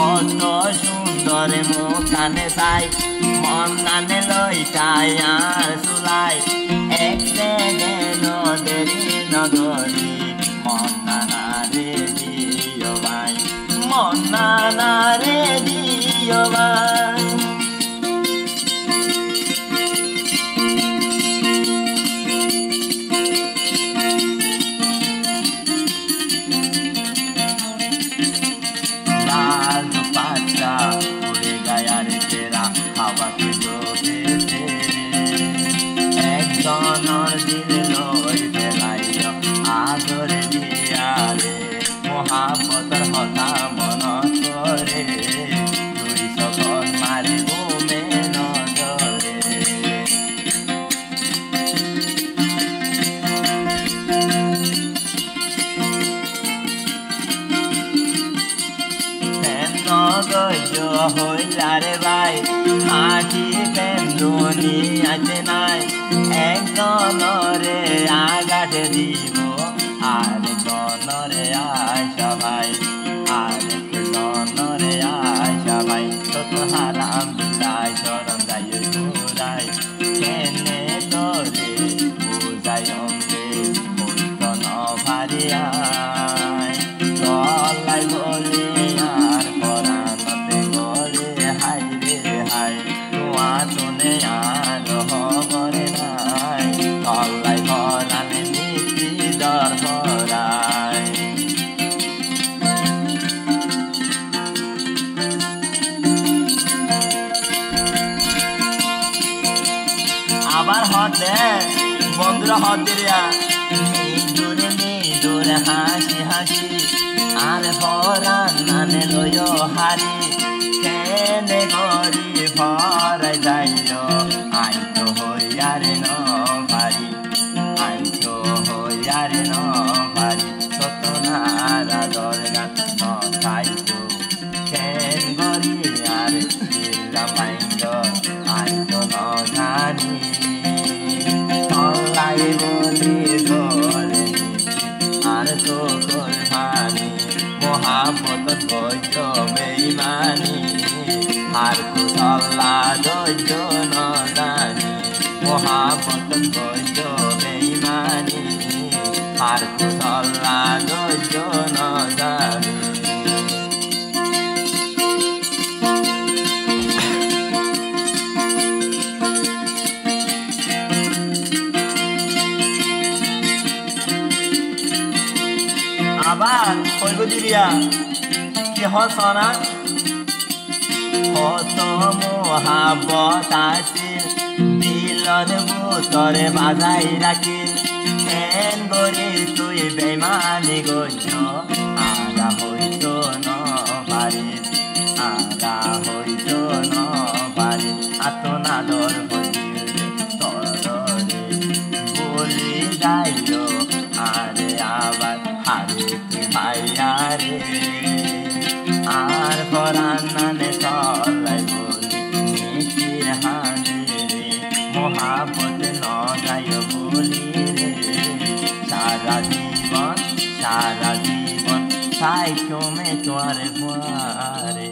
কত সুন্দর মুখানে চাই মন নানে লই টায়ার চুলাই এক সেকেন্ড দেরি নগরী মন নানা রে দিও ভাই মন নানা রে দিও ভাই उड़े गया रे तेरा हवा के जोते एक जनर दिल लई बेलाइयो आदर दिया रे मोहब्बतर हता मन करे दुई सकल मारिबो में नजरे গজো হইলা রে ভাই হাঁটি পেন্দুনি আছে নাই একজনরে আঘাত দিব আর জনরে আশা ভাই আর জনরে আশা ভাই তত হারাম বিলাই শরম যাই ঘুরাই কেনে তোরে বুঝাই অঙ্গে বইত ন ভারিয়াই চলাই বলি আবার হট দে বন্ধুরা হট দিয়া মিদুরে হাসি হাসি আর পরাণ নানে লয় হারি কেনে গরি ভরাই যাইও আই তো হইয়ারে ন ভারি আই তো হইয়ারে ন ভারি সতনারা দরগা নথাই তো কেন গরি আর দিলা পাইন্দ আই তো ন জানি তলাই বলি ধরে আর তো কর ভানি মোহাম্মত বৈদ্য বেইমানি আর কুশলা ধৈর্য ন জানি মোহাম্মত বৈদ্য বেইমানি আর কুশলা ধৈর্য ন জানি আবার কইব দিরিয়া কি হসনা কত মোহাব্বত আছিল দিলর বুতরে বাজাই রাখিল কেন গরি তুই বেমানি গজ আগা হইত ন পারি আগা হইত ন পারি আতনাদর বলিলে তরে বলি যাইও আরে আবার হারিতে ভাইয়ারে আর পরাণ নানে চলাই বলি নিকির হানি রে মোহাব্বত ন যায় বলি রে সারা জীবন সাই তুমি তোর বারে